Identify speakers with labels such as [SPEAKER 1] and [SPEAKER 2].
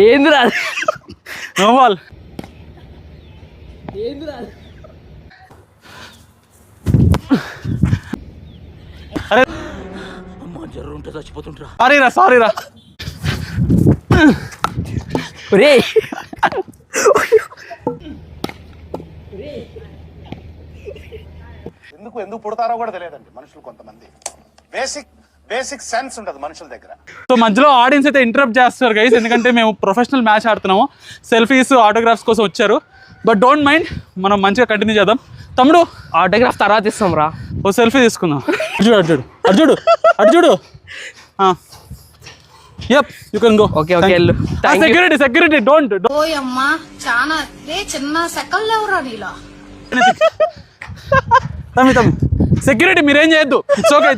[SPEAKER 1] ఏంది రాదు
[SPEAKER 2] no ball.
[SPEAKER 1] ఏంది రాదు.
[SPEAKER 2] అరే
[SPEAKER 1] అమ్మ జర్రు ఉంటే చచ్చిపోతుంటా.
[SPEAKER 2] సారీ రా
[SPEAKER 1] రే
[SPEAKER 3] ఎందుకు పుడతారో కూడా తెలియదండి మనుషులు. కొంతమంది బేసిక్ సెన్స్ ఉండదు మనుషుల దగ్గర.
[SPEAKER 2] సో మధ్యలో ఆడియన్స్ అయితే ఇంటరప్ట్ చేస్తారు గైస్, ఎందుకంటే మేము ప్రొఫెషనల్ మ్యాచ్ ఆడుతున్నాము. సెల్ఫీస్ ఆటోగ్రాఫ్స్ కోసం వచ్చారు. బట్ డోంట్ మైండ్, మనం మంచిగా కంటిన్యూ చేద్దాం. తమ్ముడు
[SPEAKER 1] ఆటోగ్రాఫ్ తర్వాత ఇస్తాం రా.
[SPEAKER 2] ఓ సెల్ఫీ తీసుకుందాం. అటు చూడు. Yup you can go.
[SPEAKER 1] Okay వెళ్ళు.
[SPEAKER 2] Security don't.
[SPEAKER 4] ఓయమ్మా చాలా చిన్న సెకల్ లేవురా నీలా.
[SPEAKER 2] తమ్మి సెక్యూరిటీ మీరేం చేయొద్దు. It's okay.